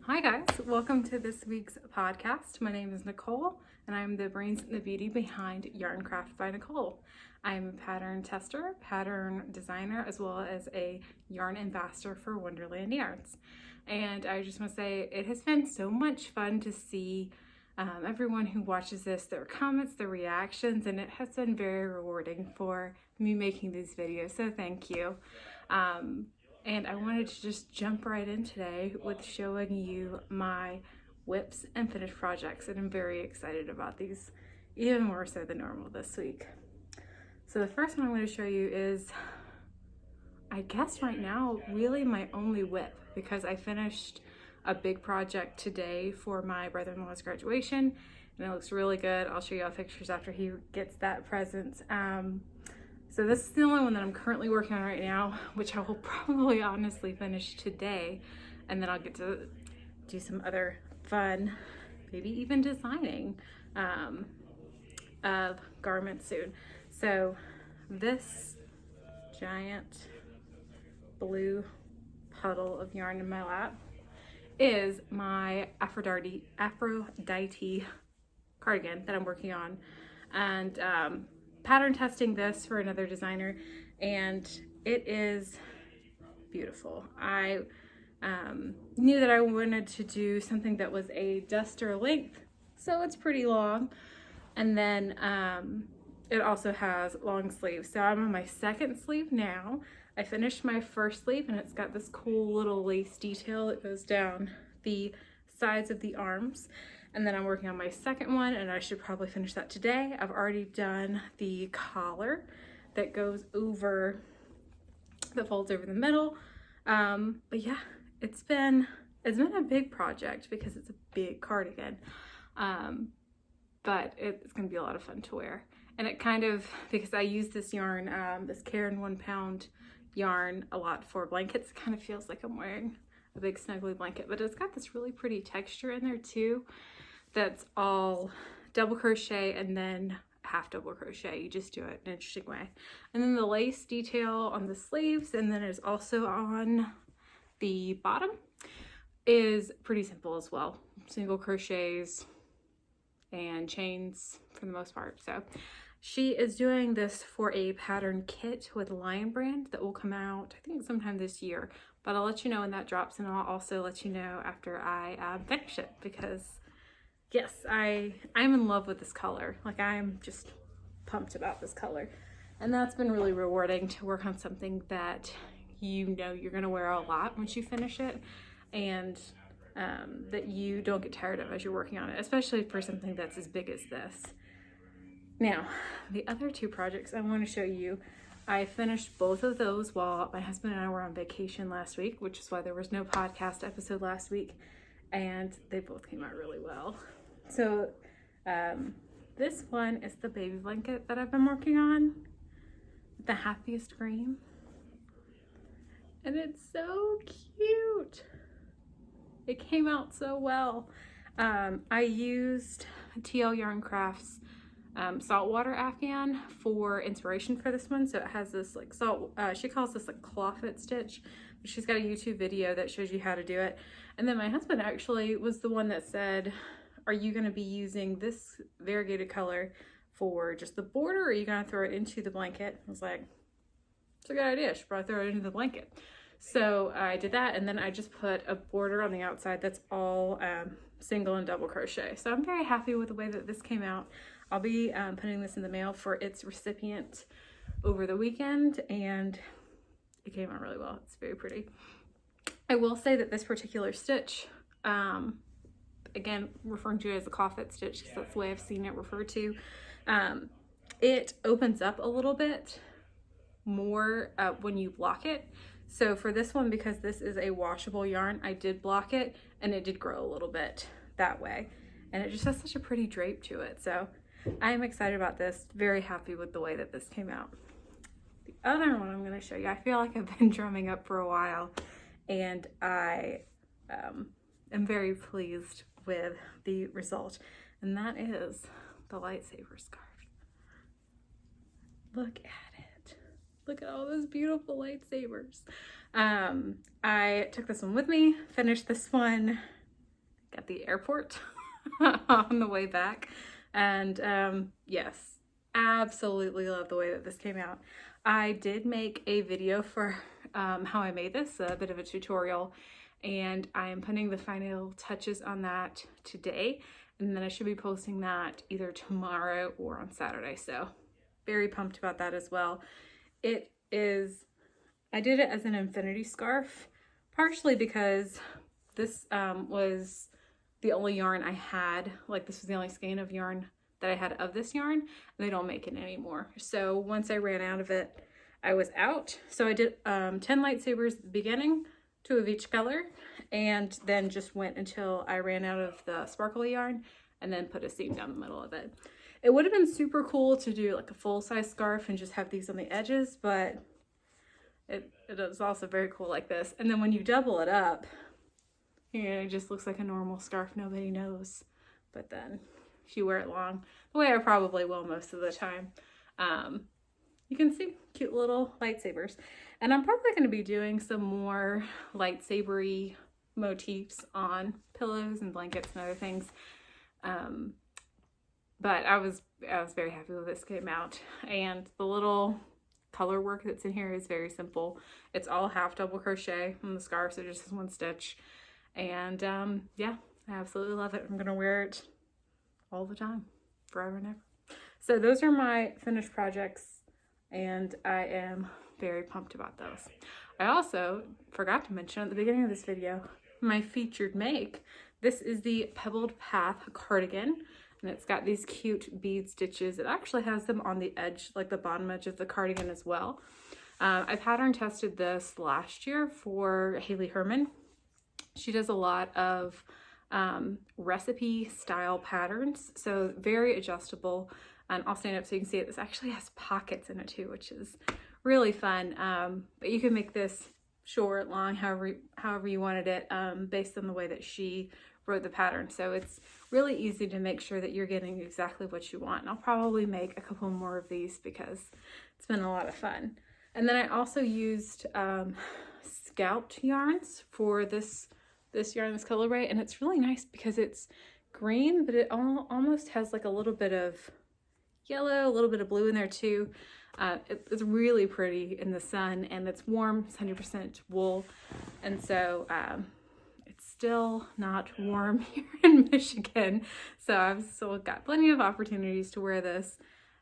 Hi guys, welcome to this week's podcast. My name is Nicole and I'm the brains and the beauty behind Yarn Craft by Nicole. I'm a pattern tester, pattern designer, as well as a yarn ambassador for Wonderland Yarns. And I just want to say it has been so much fun to see everyone who watches this, their comments, their reactions, and it has been very rewarding for me making these videos, so thank you. And I wanted to just jump right in today with showing you my whips and finished projects, and I'm very excited about these, even more so than normal this week. So the first one I'm going to show you is, I guess right now, really my only whip, because I finished a big project today for my brother-in-law's graduation, and it looks really good. I'll show you all pictures after he gets that present. So this is the only one that I'm currently working on right now, which I will probably honestly finish today. And then I'll get to do some other fun, maybe even designing of garments soon. So this giant blue puddle of yarn in my lap is my Aphrodite cardigan that I'm working on. And pattern testing this for another designer, and it is beautiful. I knew that I wanted to do something that was a duster length, so it's pretty long, and then it also has long sleeves. So I'm on my second sleeve now. I finished my first sleeve and it's got this cool little lace detail that goes down the sides of the arms. And then I'm working on my second one, and I should probably finish that today. I've already done the collar that goes over, that folds over the middle. But yeah, it's been a big project because it's a big cardigan. But it's gonna be a lot of fun to wear. And it kind of, because I use this yarn, this Caron 1 pound yarn a lot for blankets, it kind of feels like I'm wearing a big snuggly blanket, but it's got this really pretty texture in there too. That's all double crochet and then half double crochet. You just do it in an interesting way. And then the lace detail on the sleeves, and then it's also on the bottom, is pretty simple as well. Single crochets and chains for the most part. So she is doing this for a pattern kit with Lion brand that will come out, I think, sometime this year. But I'll let you know when that drops, and I'll also let you know after I finish it, because yes, I'm in love with this color. Like, I'm just pumped about this color. And that's been really rewarding, to work on something that you know you're gonna wear a lot once you finish it, and that you don't get tired of as you're working on it, especially for something that's as big as this. Now, the other two projects I want to show you, I finished both of those while my husband and I were on vacation last week, which is why there was no podcast episode last week, and they both came out really well. So this one is the baby blanket that I've been working on, the Happiest green, and it's so cute. It came out so well. I used TL Yarn Crafts saltwater afghan for inspiration for this one. So it has this like she calls this like clawfoot stitch, but she's got a YouTube video that shows you how to do it. And then my husband actually was the one that said, are you going to be using this variegated color for just the border, or are you going to throw it into the blanket? I was like, it's a good idea, I should probably throw it into the blanket. So I did that, and then I just put a border on the outside that's all single and double crochet. So I'm very happy with the way that this came out. I'll be putting this in the mail for its recipient over the weekend, and it came out really well. It's very pretty. I will say that this particular stitch, again, referring to it as a clawfoot stitch because that's the way I've seen it referred to, it opens up a little bit more when you block it. So for this one, because this is a washable yarn, I did block it, and it did grow a little bit that way. And it just has such a pretty drape to it. So I am excited about this, very happy with the way that this came out. The other one I'm going to show you, I feel like I've been drumming up for a while, and I am very pleased with the result, and that is the Lightsaber Scarf. Look at it. Look at all those beautiful lightsabers. I took this one with me, finished this one at the airport on the way back. And yes, absolutely love the way that this came out. I did make a video for how I made this, a bit of a tutorial, and I am putting the final touches on that today, and then I should be posting that either tomorrow or on Saturday. So very pumped about that as well. It is, I did it as an infinity scarf, partially because this was the only yarn I had. Like, this was the only skein of yarn that I had of this yarn, and they don't make it anymore. So once I ran out of it, I was out. So I did 10 lightsabers at the beginning, 2 of each color, and then just went until I ran out of the sparkly yarn, and then put a seam down the middle of it. It would have been super cool to do like a full-size scarf and just have these on the edges, but it is also very cool like this. And then when you double it up, you know, it just looks like a normal scarf. Nobody knows. But then if you wear it long, the way I probably will most of the time, you can see cute little lightsabers. And I'm probably going to be doing some more lightsabery motifs on pillows and blankets and other things. But I was very happy when this came out. And the little color work that's in here is very simple. It's all half double crochet on the scarf, so just one stitch. And yeah, I absolutely love it. I'm gonna wear it all the time, forever and ever. So those are my finished projects, and I am very pumped about those. I also forgot to mention at the beginning of this video, my featured make. This is the Pebbled Path Cardigan, and it's got these cute bead stitches. It actually has them on the edge, like the bottom edge of the cardigan as well. I pattern tested this last year for Haley Herman. She does a lot of recipe style patterns, so very adjustable. And I'll stand up so you can see it. This actually has pockets in it too, which is really fun. But you can make this short, long, however you wanted it, based on the way that she wrote the pattern. So it's really easy to make sure that you're getting exactly what you want. And I'll probably make a couple more of these because it's been a lot of fun. And then I also used scalped yarns for this yarn, this colorway, and it's really nice because it's green, but it almost has like a little bit of yellow, a little bit of blue in there too. It's really pretty in the sun, and it's warm. It's 100% wool, and so it's still not warm here in Michigan, so I've still got plenty of opportunities to wear this.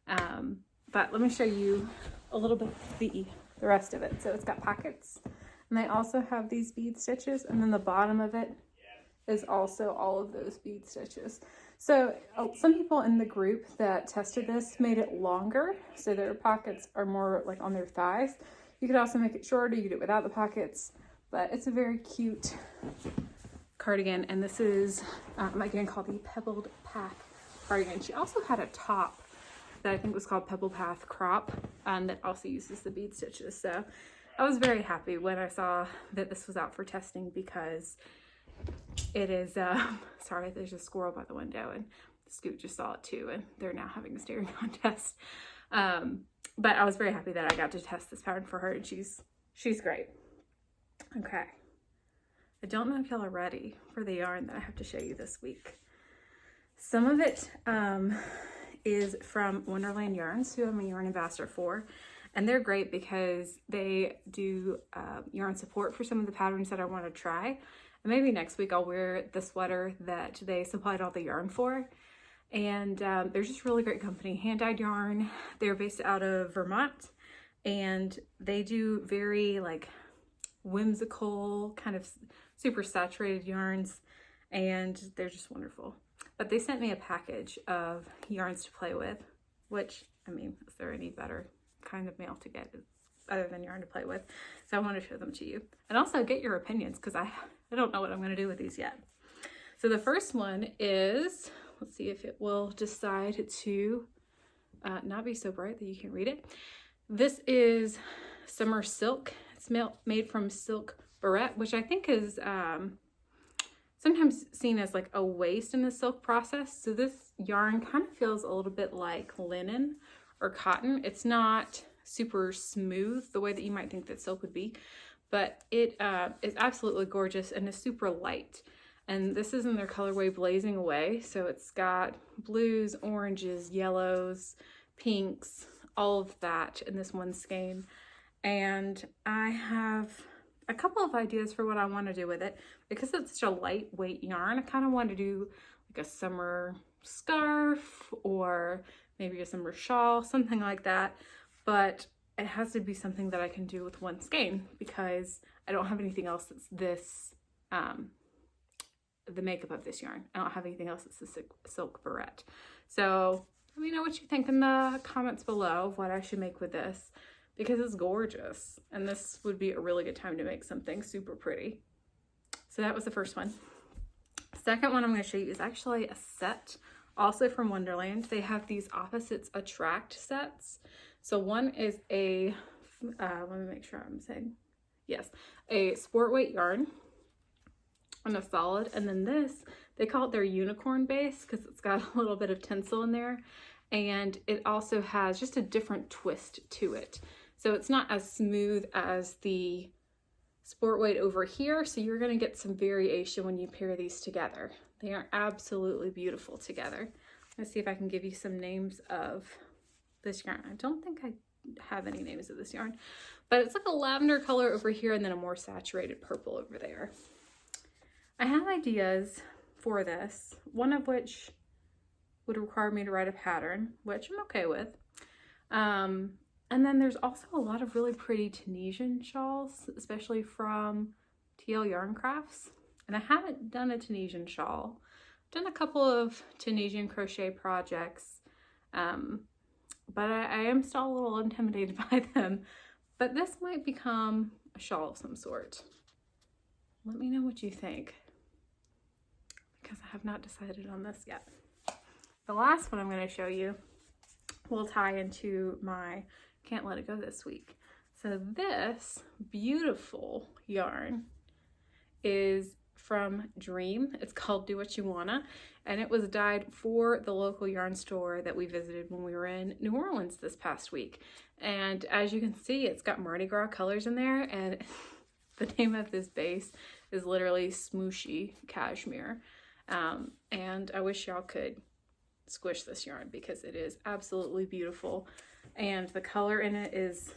But let me show you a little bit of the rest of it. So it's got pockets, and they also have these bead stitches, and then the bottom of it is also all of those bead stitches. So some people in the group that tested this made it longer, so their pockets are more like on their thighs. You could also make it shorter, you could do it without the pockets, but it's a very cute cardigan, and this is again called the Pebbled Path Cardigan. She also had a top that I think was called Pebbled Path Crop, that also uses the bead stitches. So I was very happy when I saw that this was out for testing, because it is, sorry, there's a squirrel by the window, and Scoot just saw it too, and they're now having a staring contest. But I was very happy that I got to test this pattern for her, and she's great. Okay. I don't know if y'all are ready for the yarn that I have to show you this week. Some of it is from Wonderland Yarns, who I'm a yarn ambassador for. And they're great because they do yarn support for some of the patterns that I want to try. And maybe next week I'll wear the sweater that they supplied all the yarn for. And they're just really great company. Hand-dyed yarn. They're based out of Vermont. And they do very like whimsical, kind of super saturated yarns. And they're just wonderful. But they sent me a package of yarns to play with. Which, I mean, is there any better kind of mail to get other than yarn to play with? So I want to show them to you, and also get your opinions, because I don't know what I'm going to do with these yet. So the first one is, let's see if it will decide to not be so bright that you can't read it. This is Summer Silk. It's made from silk barrette, which I think is sometimes seen as like a waste in the silk process. So this yarn kind of feels a little bit like linen or cotton. It's not super smooth the way that you might think that silk would be, but it is absolutely gorgeous and is super light. And this is in their colorway Blazing Away. So it's got blues, oranges, yellows, pinks, all of that in this one skein. And I have a couple of ideas for what I want to do with it. Because it's such a lightweight yarn, I kind of want to do like a summer scarf or maybe a summer shawl, something like that. But it has to be something that I can do with one skein because I don't have anything else that's this, the makeup of this yarn. I don't have anything else that's a silk barrette. So let me know what you think in the comments below of what I should make with this because it's gorgeous. And this would be a really good time to make something super pretty. So that was the first one. Second one I'm going to show you is actually a set also from Wonderland. They have these Opposites Attract sets. So one is a, let me make sure I'm saying, yes, a sport weight yarn and a solid. And then this, they call it their unicorn base because it's got a little bit of tinsel in there. And it also has just a different twist to it. So it's not as smooth as the sport weight over here. So you're going to get some variation when you pair these together. They are absolutely beautiful together. Let's see if I can give you some names of this yarn. I don't think I have any names of this yarn, but it's like a lavender color over here and then a more saturated purple over there. I have ideas for this, one of which would require me to write a pattern, which I'm okay with. And then there's also a lot of really pretty Tunisian shawls, especially from TL Yarn Crafts. And I haven't done a Tunisian shawl. I've done a couple of Tunisian crochet projects, but I am still a little intimidated by them. But this might become a shawl of some sort. Let me know what you think, because I have not decided on this yet. The last one I'm going to show you will tie into my Can't Let It Go this week. So this beautiful yarn is from Dream. It's called Do What You Wanna, and it was dyed for the local yarn store that we visited when we were in New Orleans this past week. And as you can see, it's got Mardi Gras colors in there, and the name of this base is literally Smooshy Cashmere. And I wish y'all could squish this yarn because it is absolutely beautiful, and the color in it is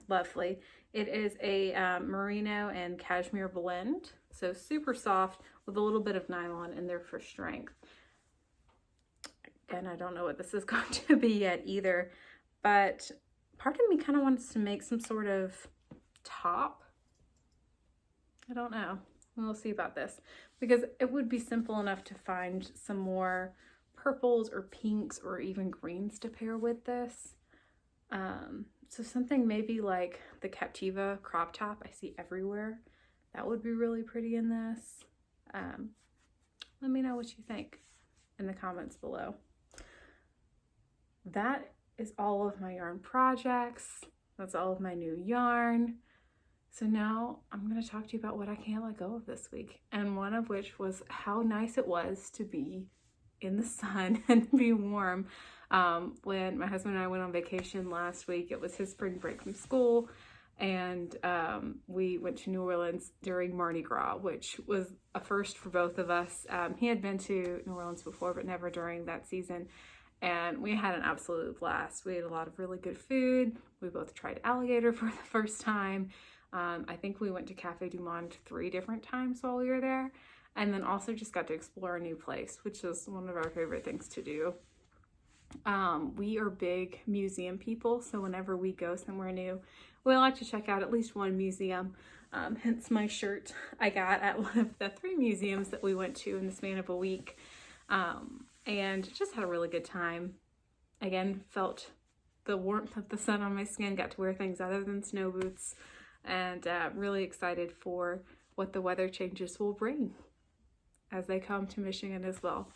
lovely. It is a merino and cashmere blend, so super soft with a little bit of nylon in there for strength. And I don't know what this is going to be yet either, but part of me kind of wants to make some sort of top. I don't know. We'll see about this because it would be simple enough to find some more purples or pinks or even greens to pair with this. So something maybe like the Captiva crop top I see everywhere. That would be really pretty in this. Let me know what you think in the comments below. That is all of my yarn projects. That's all of my new yarn. So now I'm going to talk to you about what I can't let go of this week. And one of which was how nice it was to be in the sun and be warm. When my husband and I went on vacation last week, it was his spring break from school, and we went to New Orleans during Mardi Gras, which was a first for both of us. He had been to New Orleans before, but never during that season, and we had an absolute blast. We ate a lot of really good food. We both tried alligator for the first time. I think we went to Cafe Du Monde 3 different times while we were there, and then also just got to explore a new place, which is one of our favorite things to do. We are big museum people, so whenever we go somewhere new, we like to check out at least one museum. Hence my shirt I got at one of the 3 museums that we went to in the span of a week, and just had a really good time. Again, felt the warmth of the sun on my skin, got to wear things other than snow boots, and really excited for what the weather changes will bring as they come to Michigan as well.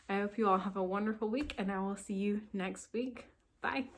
I hope you all have a wonderful week, and I will see you next week. Bye.